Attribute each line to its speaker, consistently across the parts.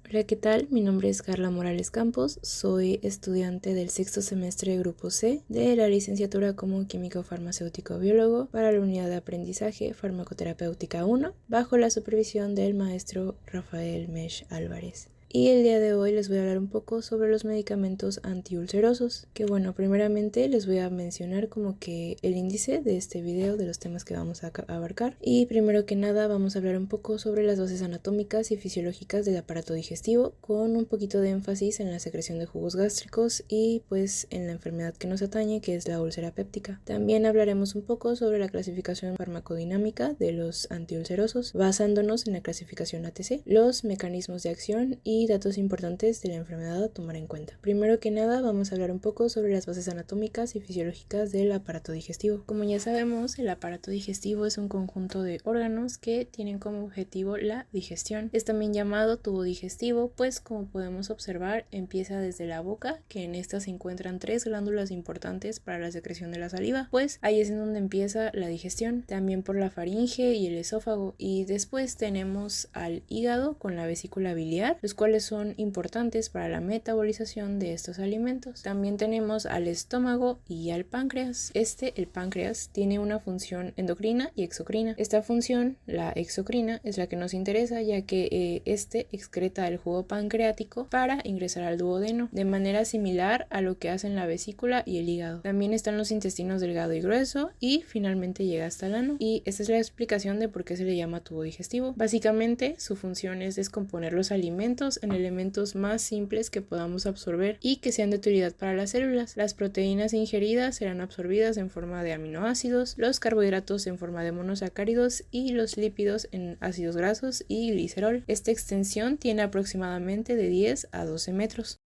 Speaker 1: Hola, ¿qué tal? Mi nombre es Carla Morales Campos, soy estudiante del sexto semestre de Grupo C de la licenciatura como Químico Farmacéutico Biólogo para la Unidad de Aprendizaje Farmacoterapéutica 1, bajo la supervisión del maestro Rafael Mesh Álvarez. Y el día de hoy les voy a hablar un poco sobre los medicamentos antiulcerosos, que bueno, primeramente les voy a mencionar como que el índice de este video de los temas que vamos a abarcar. Y primero que nada vamos a hablar un poco sobre las bases anatómicas y fisiológicas del aparato digestivo, con un poquito de énfasis en la secreción de jugos gástricos y pues en la enfermedad que nos atañe, que es la úlcera péptica. También hablaremos un poco sobre la clasificación farmacodinámica de los antiulcerosos, basándonos en la clasificación ATC, los mecanismos de acción y datos importantes de la enfermedad a tomar en cuenta. Primero que nada vamos a hablar un poco sobre las bases anatómicas y fisiológicas del aparato digestivo. Como ya sabemos, el aparato digestivo es un conjunto de órganos que tienen como objetivo la digestión. Es también llamado tubo digestivo, pues como podemos observar empieza desde la boca, que en esta se encuentran 3 glándulas importantes para la secreción de la saliva, pues ahí es en donde empieza la digestión, también por la faringe y el esófago, y después tenemos al hígado con la vesícula biliar, los cuales son importantes para la metabolización de estos alimentos. También tenemos al estómago y al páncreas. El páncreas, tiene una función endocrina y exocrina. Esta función, la exocrina, es la que nos interesa, ya que excreta el jugo pancreático para ingresar al duodeno, de manera similar a lo que hacen la vesícula y el hígado. También están los intestinos delgado y grueso y finalmente llega hasta el ano. Y esta es la explicación de por qué se le llama tubo digestivo. Básicamente, su función es descomponer los alimentos en elementos más simples que podamos absorber y que sean de utilidad para las células. Las proteínas ingeridas serán absorbidas en forma de aminoácidos, los carbohidratos en forma de monosacáridos y los lípidos en ácidos grasos y glicerol. Esta extensión tiene aproximadamente de 10 a 12 metros.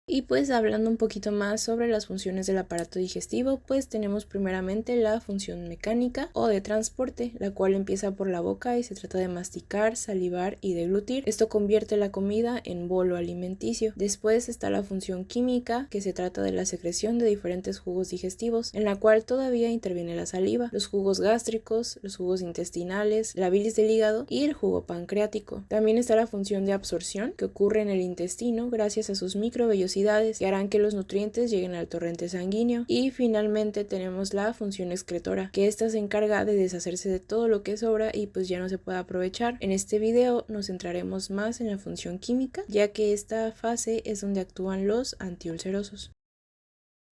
Speaker 1: Y pues hablando un poquito más sobre las funciones del aparato digestivo, pues tenemos primeramente la función mecánica o de transporte, la cual empieza por la boca y se trata de masticar, salivar y deglutir. Esto convierte la comida en bolo alimenticio. Después está la función química, que se trata de la secreción de diferentes jugos digestivos, en la cual todavía interviene la saliva, los jugos gástricos, los jugos intestinales, la bilis del hígado y el jugo pancreático. También está la función de absorción, que ocurre en el intestino gracias a sus microvellosidades que harán que los nutrientes lleguen al torrente sanguíneo. Y finalmente tenemos la función excretora, que esta se encarga de deshacerse de todo lo que sobra y pues ya no se puede aprovechar. En este video nos centraremos más en la función química, ya que esta fase es donde actúan los antiulcerosos.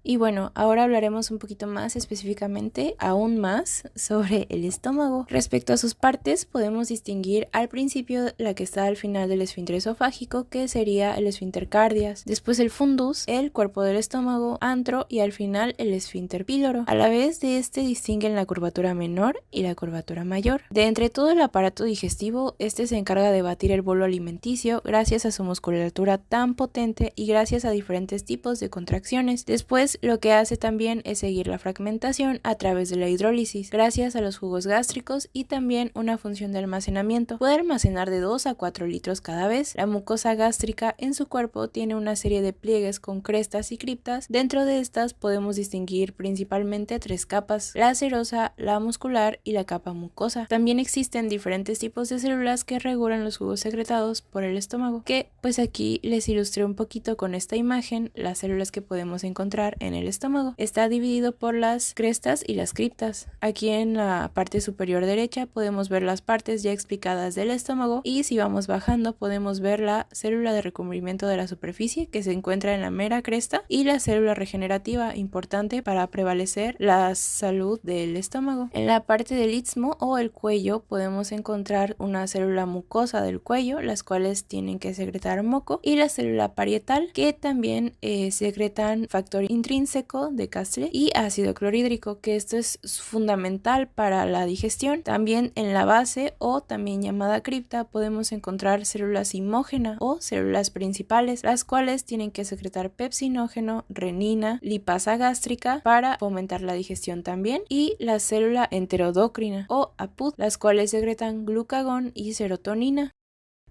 Speaker 1: Y bueno, ahora hablaremos un poquito más específicamente, aún más, sobre el estómago. Respecto a sus partes, podemos distinguir al principio la que está al final del esfínter esofágico, que sería el esfínter cardias, después el fundus, el cuerpo del estómago, antro y al final el esfínter píloro. A la vez de este distinguen la curvatura menor y la curvatura mayor. De entre todo el aparato digestivo, este se encarga de batir el bolo alimenticio gracias a su musculatura tan potente y gracias a diferentes tipos de contracciones. Después lo que hace también es seguir la fragmentación a través de la hidrólisis, gracias a los jugos gástricos y también una función de almacenamiento. Puede almacenar de 2 a 4 litros cada vez. La mucosa gástrica en su cuerpo tiene una serie de pliegues con crestas y criptas. Dentro de estas podemos distinguir principalmente 3 capas: la serosa, la muscular y la capa mucosa. También existen diferentes tipos de células que regulan los jugos secretados por el estómago, que pues aquí les ilustré un poquito con esta imagen las células que podemos encontrar en el estómago. Está dividido por las crestas y las criptas. Aquí en la parte superior derecha podemos ver las partes ya explicadas del estómago, y si vamos bajando podemos ver la célula de recubrimiento de la superficie, que se encuentra en la mera cresta, y la célula regenerativa, importante para prevalecer la salud del estómago. En la parte del istmo o el cuello podemos encontrar una célula mucosa del cuello, las cuales tienen que secretar moco, y la célula parietal, que también secretan factor intrínseco de Castle y ácido clorhídrico, que esto es fundamental para la digestión. También en la base, o también llamada cripta, podemos encontrar células imógenas o células principales, las cuales tienen que secretar pepsinógeno, renina, lipasa gástrica para fomentar la digestión también, y la célula enteroendocrina o APUD, las cuales secretan glucagón y serotonina.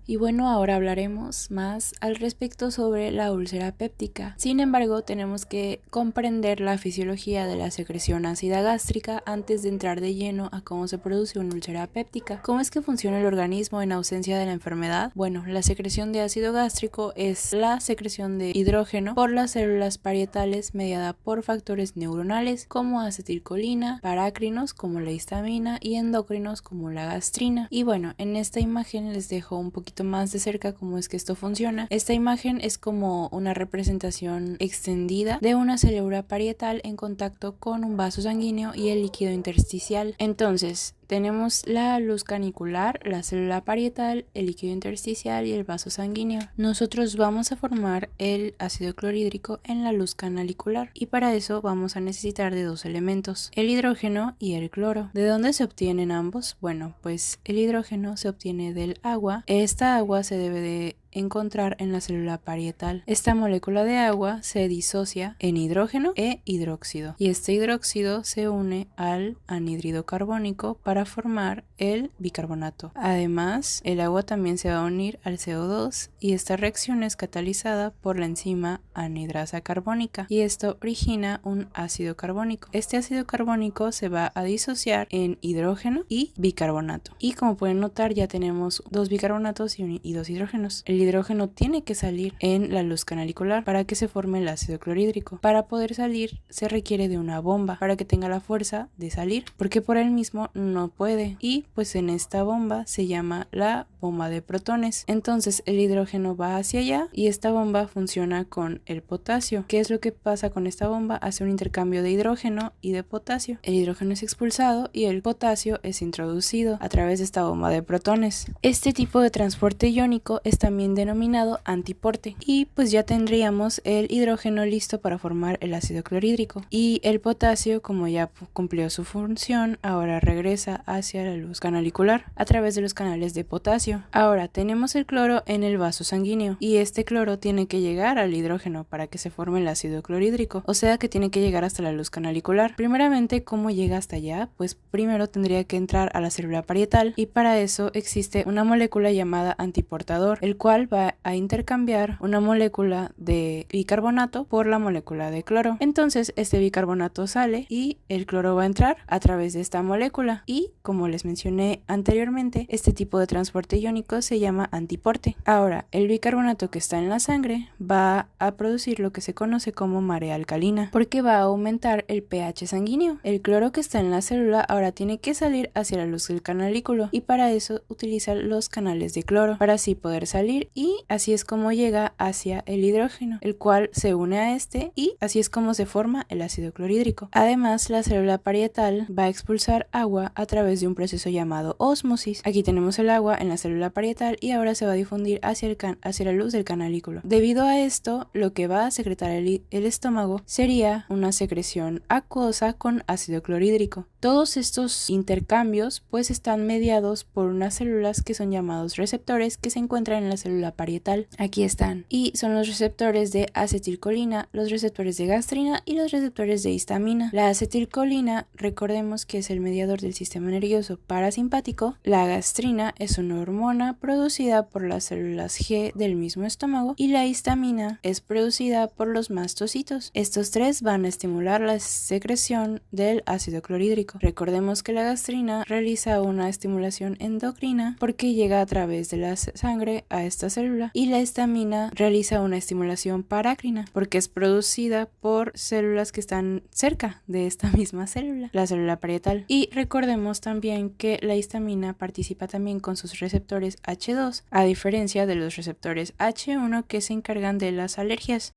Speaker 1: Y bueno, ahora hablaremos más al respecto sobre la úlcera péptica. Sin embargo, tenemos que comprender la fisiología de la secreción ácida gástrica antes de entrar de lleno a cómo se produce una úlcera péptica. ¿Cómo es que funciona el organismo en ausencia de la enfermedad? Bueno, la secreción de ácido gástrico es la secreción de hidrógeno por las células parietales mediada por factores neuronales como acetilcolina, parácrinos como la histamina y endócrinos como la gastrina. Y bueno, en esta imagen les dejo un poquito más de cerca cómo es que esto funciona. Esta imagen es como una representación extendida de una célula parietal en contacto con un vaso sanguíneo y el líquido intersticial. Entonces, tenemos la luz canicular, la célula parietal, el líquido intersticial y el vaso sanguíneo. Nosotros vamos a formar el ácido clorhídrico en la luz canalicular y para eso vamos a necesitar de dos elementos, el hidrógeno y el cloro. ¿De dónde se obtienen ambos? Bueno, pues el hidrógeno se obtiene del agua. Esta agua se debe de encontrar en la célula parietal. Esta molécula de agua se disocia en hidrógeno e hidróxido y este hidróxido se une al anhídrido carbónico para formar el bicarbonato. Además, el agua también se va a unir al CO2 y esta reacción es catalizada por la enzima anhidrasa carbónica y esto origina un ácido carbónico. Este ácido carbónico se va a disociar en hidrógeno y bicarbonato y como pueden notar ya tenemos dos bicarbonatos y dos hidrógenos. El hidrógeno tiene que salir en la luz canalicular para que se forme el ácido clorhídrico. Para poder salir se requiere de una bomba para que tenga la fuerza de salir, porque por él mismo no puede. Y pues en esta bomba se llama la bomba de protones. Entonces el hidrógeno va hacia allá y esta bomba funciona con el potasio. ¿Qué es lo que pasa con esta bomba? Hace un intercambio de hidrógeno y de potasio. El hidrógeno es expulsado y el potasio es introducido a través de esta bomba de protones. Este tipo de transporte iónico es también denominado antiporte y pues ya tendríamos el hidrógeno listo para formar el ácido clorhídrico y el potasio, como ya cumplió su función, ahora regresa hacia la luz canalicular a través de los canales de potasio. Ahora tenemos el cloro en el vaso sanguíneo y este cloro tiene que llegar al hidrógeno para que se forme el ácido clorhídrico, o sea que tiene que llegar hasta la luz canalicular. Primeramente, ¿cómo llega hasta allá? Pues primero tendría que entrar a la célula parietal y para eso existe una molécula llamada antiportador, el cual va a intercambiar una molécula de bicarbonato por la molécula de cloro. Entonces este bicarbonato sale y el cloro va a entrar a través de esta molécula y, como les mencioné anteriormente, este tipo de transporte iónico se llama antiporte. Ahora, el bicarbonato que está en la sangre va a producir lo que se conoce como marea alcalina, porque va a aumentar el pH sanguíneo. El cloro que está en la célula ahora tiene que salir hacia la luz del canalículo y para eso utiliza los canales de cloro para así poder salir y así es como llega hacia el hidrógeno, el cual se une a este y así es como se forma el ácido clorhídrico. Además, la célula parietal va a expulsar agua a través de un proceso llamado ósmosis. Aquí tenemos el agua en la célula parietal y ahora se va a difundir hacia la luz del canalículo. Debido a esto, lo que va a secretar el estómago sería una secreción acuosa con ácido clorhídrico. Todos estos intercambios pues están mediados por unas células que son llamados receptores que se encuentran en la célula parietal. Aquí están. Y son los receptores de acetilcolina, los receptores de gastrina y los receptores de histamina. La acetilcolina, recordemos que es el mediador del sistema nervioso parasimpático. La gastrina es una hormona producida por las células G del mismo estómago y la histamina es producida por los mastocitos. Estos tres van a estimular la secreción del ácido clorhídrico. Recordemos que la gastrina realiza una estimulación endocrina porque llega a través de la sangre a esta célula y la histamina realiza una estimulación parácrina porque es producida por células que están cerca de esta misma célula, la célula parietal. Y recordemos también que la histamina participa también con sus receptores H2, a diferencia de los receptores H1 que se encargan de las alergias.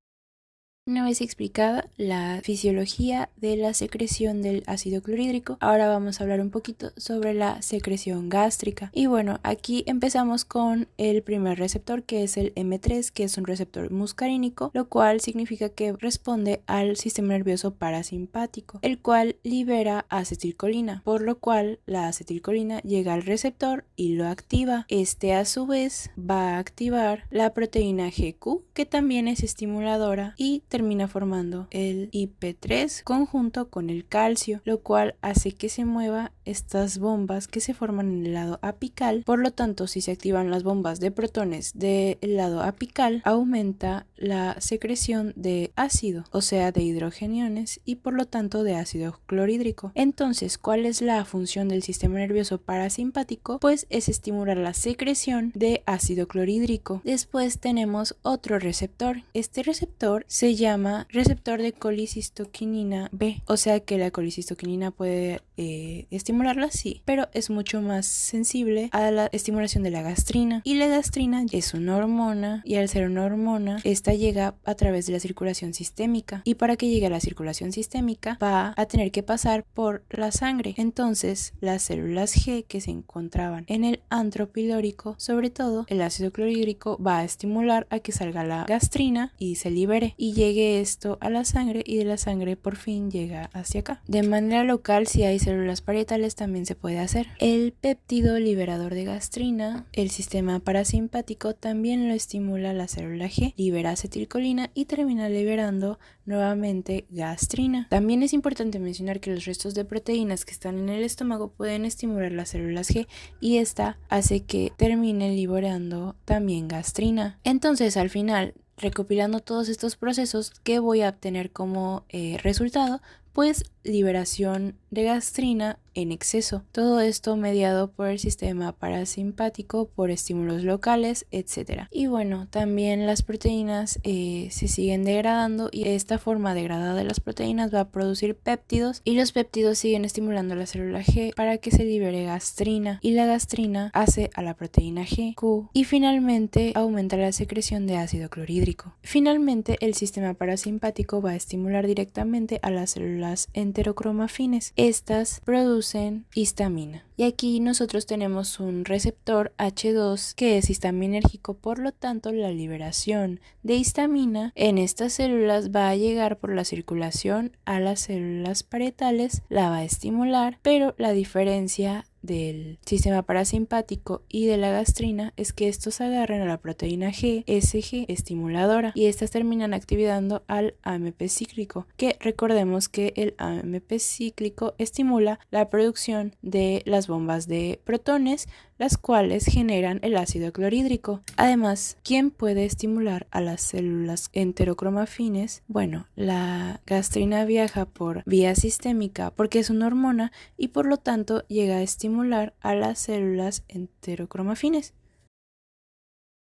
Speaker 1: Una vez explicada la fisiología de la secreción del ácido clorhídrico, ahora vamos a hablar un poquito sobre la secreción gástrica. Y bueno, aquí empezamos con el primer receptor, que es el M3, que es un receptor muscarínico, lo cual significa que responde al sistema nervioso parasimpático, el cual libera acetilcolina, por lo cual la acetilcolina llega al receptor y lo activa. Este a su vez va a activar la proteína GQ, que también es estimuladora y termina formando el IP3 conjunto con el calcio, lo cual hace que se mueva estas bombas que se forman en el lado apical. Por lo tanto, si se activan las bombas de protones del lado apical, aumenta la secreción de ácido, o sea de hidrogeniones, y por lo tanto de ácido clorhídrico. Entonces, ¿cuál es la función del sistema nervioso parasimpático? Pues es estimular la secreción de ácido clorhídrico. Después tenemos otro receptor. Este receptor se llama receptor de colicistoquinina B, o sea que la colicistoquinina puede estimularla, sí, pero es mucho más sensible a la estimulación de la gastrina, y la gastrina es una hormona, y al ser una hormona, esta llega a través de la circulación sistémica, y para que llegue a la circulación sistémica va a tener que pasar por la sangre. Entonces las células G que se encontraban en el antro pilórico, sobre todo el ácido clorhídrico, va a estimular a que salga la gastrina y se libere, y llegue esto a la sangre, y de la sangre por fin llega hacia acá. De manera local, si hay células parietales, también se puede hacer. El péptido liberador de gastrina, el sistema parasimpático también lo estimula la célula G, libera acetilcolina y termina liberando nuevamente gastrina. También es importante mencionar que los restos de proteínas que están en el estómago pueden estimular las células G, y esta hace que termine liberando también gastrina. Entonces, al final, recopilando todos estos procesos, ¿qué voy a obtener como resultado? Pues liberación de gastrina en exceso. Todo esto mediado por el sistema parasimpático, por estímulos locales, etc. Y bueno, también las proteínas se siguen degradando, y esta forma degradada de las proteínas va a producir péptidos, y los péptidos siguen estimulando la célula G para que se libere gastrina, y la gastrina hace a la proteína G, Q, y finalmente aumenta la secreción de ácido clorhídrico. Finalmente, el sistema parasimpático va a estimular directamente a las células enterocromafines. Estas producen histamina. Y aquí nosotros tenemos un receptor H2 que es histaminérgico, por lo tanto la liberación de histamina en estas células va a llegar por la circulación a las células parietales, la va a estimular, pero la diferencia del sistema parasimpático y de la gastrina es que estos agarran a la proteína G, SG estimuladora, y estas terminan activando al AMP cíclico, que recordemos que el AMP cíclico estimula la producción de las bombas de protones, las cuales generan el ácido clorhídrico. Además, ¿quién puede estimular a las células enterocromafines? Bueno, la gastrina viaja por vía sistémica porque es una hormona, y por lo tanto llega a estimular a las células enterocromafines.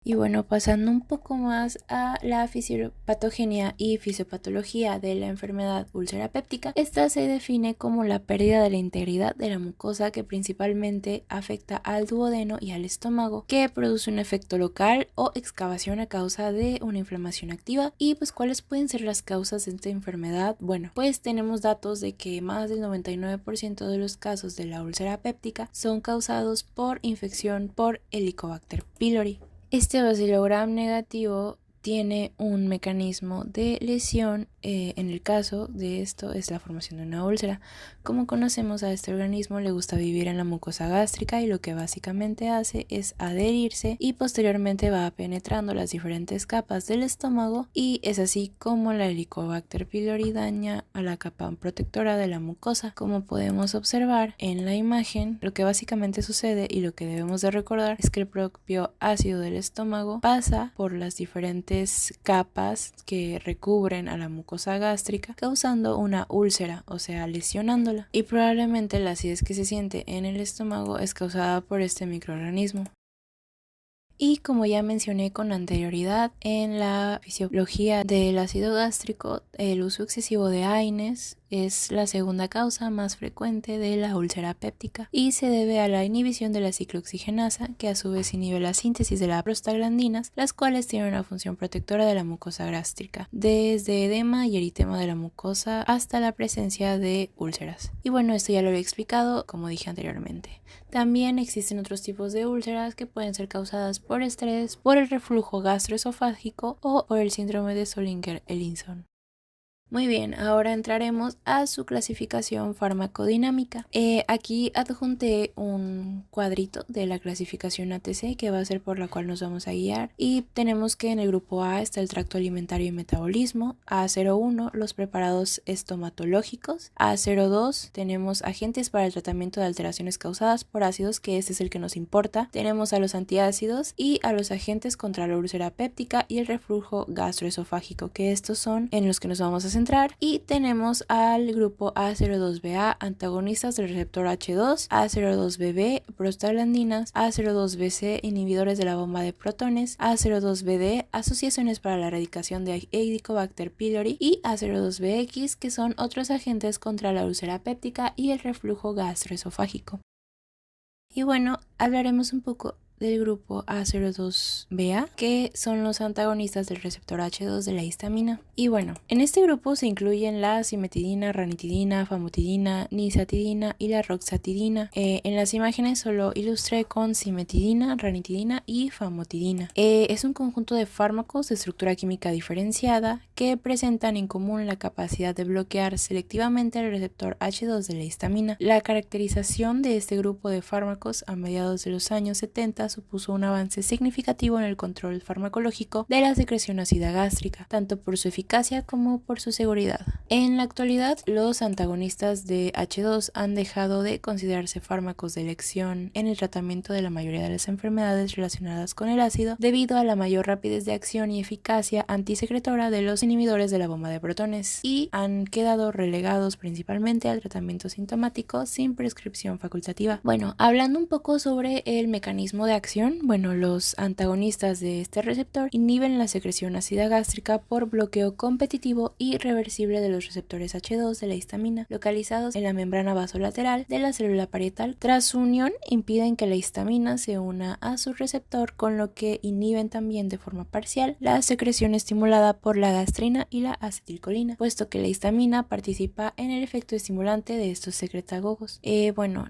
Speaker 1: Y bueno, pasando un poco más a la fisiopatogenia y fisiopatología de la enfermedad úlcera péptica, esta se define como la pérdida de la integridad de la mucosa que principalmente afecta al duodeno y al estómago, que produce un efecto local o excavación a causa de una inflamación activa. Y pues, ¿cuáles pueden ser las causas de esta enfermedad? Bueno, pues tenemos datos de que más del 99% de los casos de la úlcera péptica son causados por infección por Helicobacter pylori. Este bacilo gram negativo tiene un mecanismo de lesión, en el caso de esto es la formación de una úlcera. Como conocemos, a este organismo le gusta vivir en la mucosa gástrica, y lo que básicamente hace es adherirse y posteriormente va penetrando las diferentes capas del estómago, y es así como la Helicobacter pylori daña a la capa protectora de la mucosa. Como podemos observar en la imagen, lo que básicamente sucede y lo que debemos de recordar es que el propio ácido del estómago pasa por las diferentes capas que recubren a la mucosa gástrica, causando una úlcera, o sea, lesionándola, y probablemente la acidez que se siente en el estómago es causada por este microorganismo. Y como ya mencioné con anterioridad, en la fisiología del ácido gástrico, el uso excesivo de AINES es la segunda causa más frecuente de la úlcera péptica, y se debe a la inhibición de la ciclooxigenasa, que a su vez inhibe la síntesis de las prostaglandinas, las cuales tienen una función protectora de la mucosa gástrica, desde edema y eritema de la mucosa hasta la presencia de úlceras. Y bueno, esto ya lo había explicado, como dije anteriormente. También existen otros tipos de úlceras que pueden ser causadas por estrés, por el reflujo gastroesofágico o por el síndrome de Zollinger-Ellison. Muy bien, ahora entraremos a su clasificación farmacodinámica. Aquí adjunté un cuadrito de la clasificación ATC que va a ser por la cual nos vamos a guiar, y tenemos que en el grupo A está el tracto alimentario y metabolismo, A01 los preparados estomatológicos, A02 tenemos agentes para el tratamiento de alteraciones causadas por ácidos, que este es el que nos importa, tenemos a los antiácidos y a los agentes contra la úlcera péptica y el reflujo gastroesofágico, que estos son en los que nos vamos a centrar, y tenemos al grupo A02BA antagonistas del receptor H2, A02BB prostaglandinas, A02BC inhibidores de la bomba de protones, A02BD asociaciones para la erradicación de Helicobacter pylori y A02BX, que son otros agentes contra la úlcera péptica y el reflujo gastroesofágico. Y bueno, hablaremos un poco del grupo A02BA, que son los antagonistas del receptor H2 de la histamina. Y bueno, en este grupo se incluyen la cimetidina, ranitidina, famotidina, nisatidina y la roxatidina. En las imágenes solo ilustré con cimetidina, ranitidina y famotidina. Es un conjunto de fármacos de estructura química diferenciada que presentan en común la capacidad de bloquear selectivamente el receptor H2 de la histamina. La caracterización de este grupo de fármacos a mediados de los años 70 supuso un avance significativo en el control farmacológico de la secreción ácida gástrica, tanto por su eficacia como por su seguridad. En la actualidad, los antagonistas de H2 han dejado de considerarse fármacos de elección en el tratamiento de la mayoría de las enfermedades relacionadas con el ácido, debido a la mayor rapidez de acción y eficacia antisecretora de los inhibidores de la bomba de protones, y han quedado relegados principalmente al tratamiento sintomático sin prescripción facultativa. Bueno, hablando un poco sobre el mecanismo de acción, los antagonistas de este receptor inhiben la secreción ácida gástrica por bloqueo competitivo y reversible de los receptores H2 de la histamina localizados en la membrana vasolateral de la célula parietal. Tras su unión, impiden que la histamina se una a su receptor, con lo que inhiben también de forma parcial la secreción estimulada por la gastrina y la acetilcolina, puesto que la histamina participa en el efecto estimulante de estos secretagogos.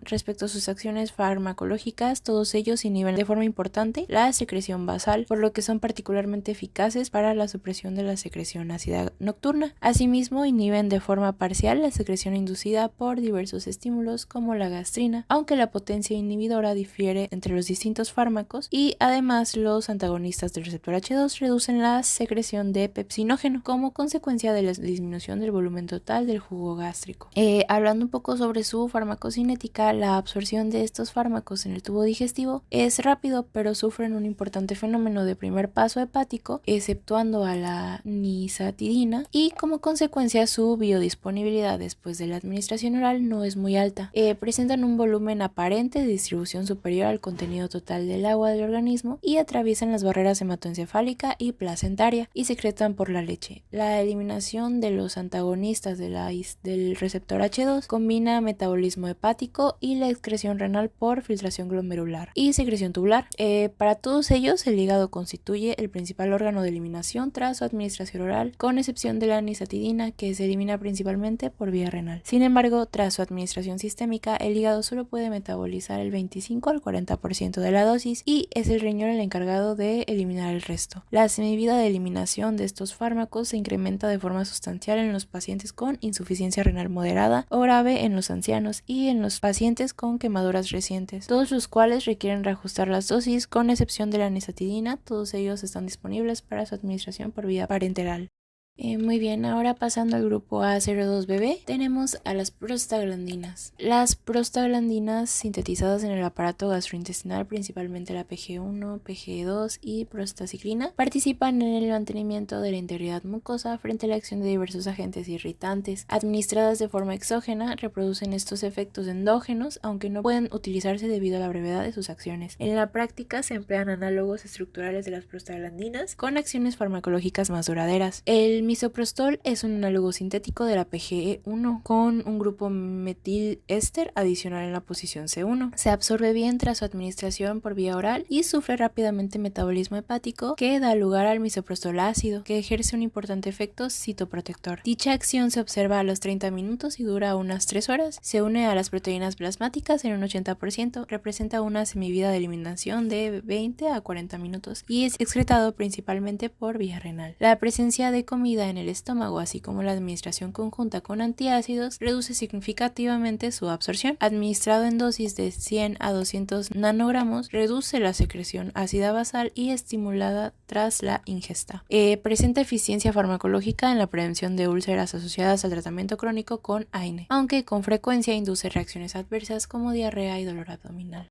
Speaker 1: Respecto a sus acciones farmacológicas, todos ellos inhiben de forma importante la secreción basal, por lo que son particularmente eficaces para la supresión de la secreción ácida nocturna. Asimismo, inhiben de forma parcial la secreción inducida por diversos estímulos como la gastrina, aunque la potencia inhibidora difiere entre los distintos fármacos, y además los antagonistas del receptor H2 reducen la secreción de pepsinógeno como consecuencia de la disminución del volumen total del jugo gástrico. Hablando un poco sobre su farmacocinética, la absorción de estos fármacos en el tubo digestivo es rápido, pero sufren un importante fenómeno de primer paso hepático, exceptuando a la nisatidina, y como consecuencia su biodisponibilidad después de la administración oral no es muy alta. Presentan un volumen aparente de distribución superior al contenido total del agua del organismo y atraviesan las barreras hematoencefálica y placentaria y secretan por la leche. La eliminación de los antagonistas del receptor H2 combina metabolismo hepático y la excreción renal por filtración glomerular y secreción tubular. Para todos ellos, el hígado constituye el principal órgano de eliminación tras su administración oral, con excepción de la nisatidina, que se elimina principalmente por vía renal. Sin embargo, tras su administración sistémica, el hígado solo puede metabolizar el 25 al 40% de la dosis, y es el riñón el encargado de eliminar el resto. La semivida de eliminación de estos fármacos se incrementa de forma sustancial en los pacientes con insuficiencia renal moderada o grave, en los ancianos y en los pacientes con quemaduras recientes, todos los cuales requieren reajustar las dosis, con excepción de la nisatidina. Todos ellos están disponibles para su administración por vía parenteral. Muy bien, ahora pasando al grupo A02BB, tenemos a las prostaglandinas. Las prostaglandinas sintetizadas en el aparato gastrointestinal, principalmente la PG1, PG2 y prostaciclina, participan en el mantenimiento de la integridad mucosa frente a la acción de diversos agentes irritantes. Administradas de forma exógena, reproducen estos efectos endógenos, aunque no pueden utilizarse debido a la brevedad de sus acciones. En la práctica se emplean análogos estructurales de las prostaglandinas con acciones farmacológicas más duraderas. El misoprostol es un análogo sintético de la PGE1 con un grupo metil-éster adicional en la posición C1. Se absorbe bien tras su administración por vía oral y sufre rápidamente metabolismo hepático, que da lugar al misoprostol ácido, que ejerce un importante efecto citoprotector. Dicha acción se observa a los 30 minutos y dura unas 3 horas. Se une a las proteínas plasmáticas en un 80%, representa una semivida de eliminación de 20 a 40 minutos y es excretado principalmente por vía renal. La presencia de comida seguida en el estómago, así como la administración conjunta con antiácidos, reduce significativamente su absorción. Administrado en dosis de 100 a 200 nanogramos, reduce la secreción ácida basal y estimulada tras la ingesta. Presenta eficiencia farmacológica en la prevención de úlceras asociadas al tratamiento crónico con AINE, aunque con frecuencia induce reacciones adversas como diarrea y dolor abdominal.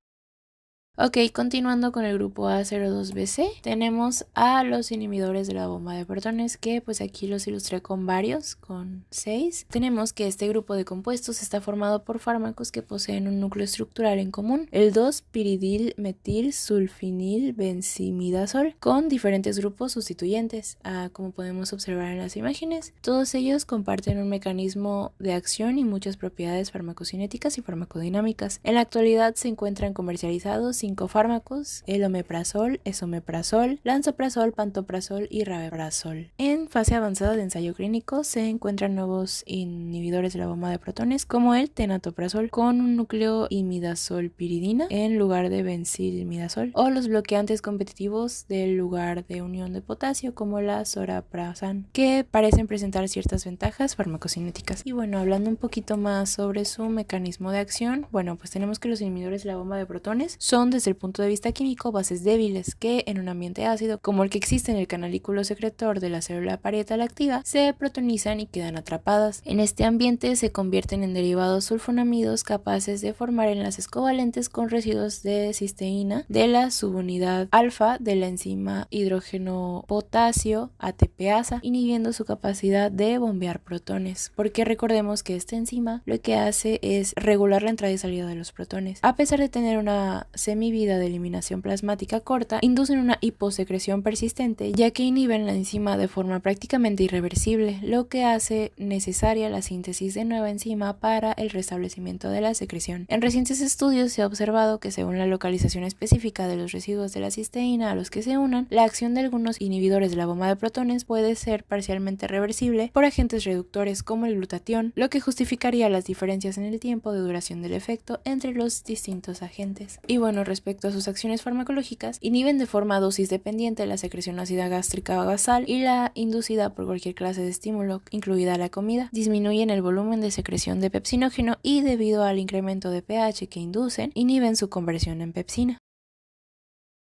Speaker 1: Ok, continuando con el grupo A02BC, tenemos a los inhibidores de la bomba de protones, que pues aquí los ilustré con varios, con 6. Tenemos que este grupo de compuestos está formado por fármacos que poseen un núcleo estructural en común, el 2-piridil-metil-sulfinil-benzimidazol, con diferentes grupos sustituyentes. Como podemos observar en las imágenes, todos ellos comparten un mecanismo de acción y muchas propiedades farmacocinéticas y farmacodinámicas. En la actualidad se encuentran comercializados 5 fármacos: el omeprazol, esomeprazol, lansoprazol, pantoprazol y rabeprazol. En fase avanzada de ensayo clínico se encuentran nuevos inhibidores de la bomba de protones como el tenatoprazol con un núcleo imidazolpiridina en lugar de benzilmidazol, o los bloqueantes competitivos del lugar de unión de potasio como la soraprasan, que parecen presentar ciertas ventajas farmacocinéticas. Y bueno, hablando un poquito más sobre su mecanismo de acción, bueno, pues tenemos que los inhibidores de la bomba de protones son, desde el punto de vista químico, bases débiles que en un ambiente ácido, como el que existe en el canalículo secretor de la célula parietal activa, se protonizan y quedan atrapadas. En este ambiente se convierten en derivados sulfonamidos capaces de formar enlaces covalentes con residuos de cisteína de la subunidad alfa de la enzima hidrógeno potasio ATPasa, inhibiendo su capacidad de bombear protones, porque recordemos que esta enzima lo que hace es regular la entrada y salida de los protones. A pesar de tener una semivida de eliminación plasmática corta, inducen una hiposecreción persistente, ya que inhiben la enzima de forma prácticamente irreversible, lo que hace necesaria la síntesis de nueva enzima para el restablecimiento de la secreción. En recientes estudios se ha observado que, según la localización específica de los residuos de la cisteína a los que se unan, la acción de algunos inhibidores de la bomba de protones puede ser parcialmente reversible por agentes reductores como el glutatión, lo que justificaría las diferencias en el tiempo de duración del efecto entre los distintos agentes. Y bueno, respecto a sus acciones farmacológicas, inhiben de forma dosis dependiente la secreción ácida gástrica basal y la inducida por cualquier clase de estímulo, incluida la comida. Disminuyen el volumen de secreción de pepsinógeno y, debido al incremento de pH que inducen, inhiben su conversión en pepsina.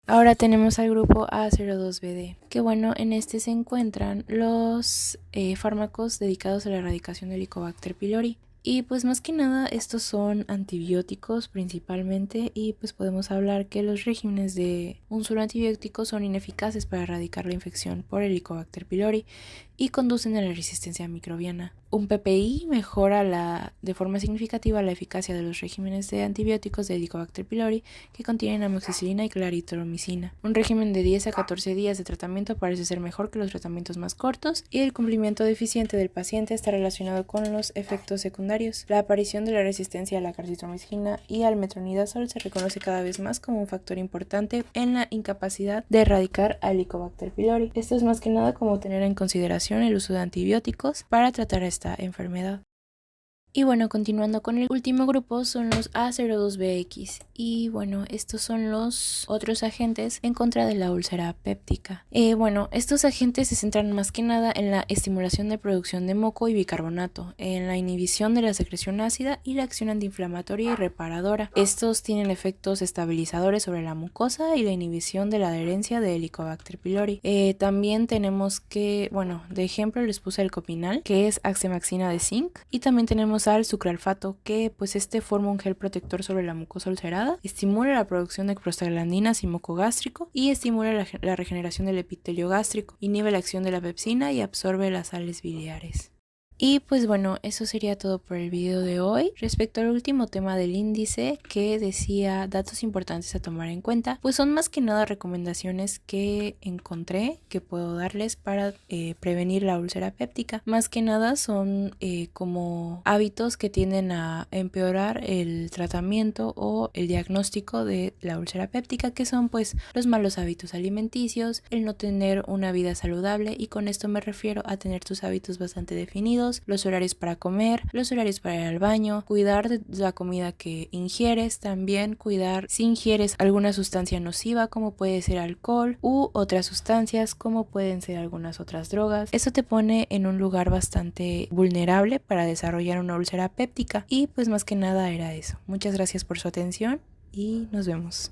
Speaker 1: Ahora tenemos al grupo A02BD, que bueno, en este se encuentran los fármacos dedicados a la erradicación del Helicobacter pylori. Y pues más que nada estos son antibióticos principalmente, y pues podemos hablar que los regímenes de un solo antibiótico son ineficaces para erradicar la infección por Helicobacter pylori y conducen a la resistencia microbiana. Un PPI mejora de forma significativa la eficacia de los regímenes de antibióticos de Helicobacter pylori que contienen amoxicilina y claritromicina. Un régimen de 10 a 14 días de tratamiento parece ser mejor que los tratamientos más cortos, y el cumplimiento deficiente del paciente está relacionado con los efectos secundarios. La aparición de la resistencia a la claritromicina y al metronidazol se reconoce cada vez más como un factor importante en la incapacidad de erradicar a Helicobacter pylori. Esto es más que nada como tener en consideración el uso de antibióticos para tratar esta enfermedad. Y bueno, continuando con el último grupo son los A02BX, y bueno, estos son los otros agentes en contra de la úlcera péptica. Bueno, estos agentes se centran más que nada en la estimulación de producción de moco y bicarbonato, en la inhibición de la secreción ácida y la acción antiinflamatoria y reparadora. Estos tienen efectos estabilizadores sobre la mucosa y la inhibición de la adherencia de Helicobacter pylori. También tenemos que, bueno, de ejemplo les puse el copinal, que es axemaxina de zinc, y también tenemos al sucralfato, que pues este forma un gel protector sobre la mucosa ulcerada, estimula la producción de prostaglandinas y moco gástrico, y estimula la regeneración del epitelio gástrico, inhibe la acción de la pepsina y absorbe las sales biliares. Y pues bueno, eso sería todo por el video de hoy. Respecto al último tema del índice, que decía datos importantes a tomar en cuenta, pues son más que nada recomendaciones que encontré que puedo darles para prevenir la úlcera péptica. Más que nada son como hábitos que tienden a empeorar el tratamiento o el diagnóstico de la úlcera péptica, que son pues los malos hábitos alimenticios, el no tener una vida saludable, y con esto me refiero a tener tus hábitos bastante definidos, alimentos, los horarios para comer, los horarios para ir al baño, cuidar de la comida que ingieres, también cuidar si ingieres alguna sustancia nociva como puede ser alcohol u otras sustancias como pueden ser algunas otras drogas. Esto te pone en un lugar bastante vulnerable para desarrollar una úlcera péptica y pues más que nada era eso. Muchas gracias por su atención y nos vemos.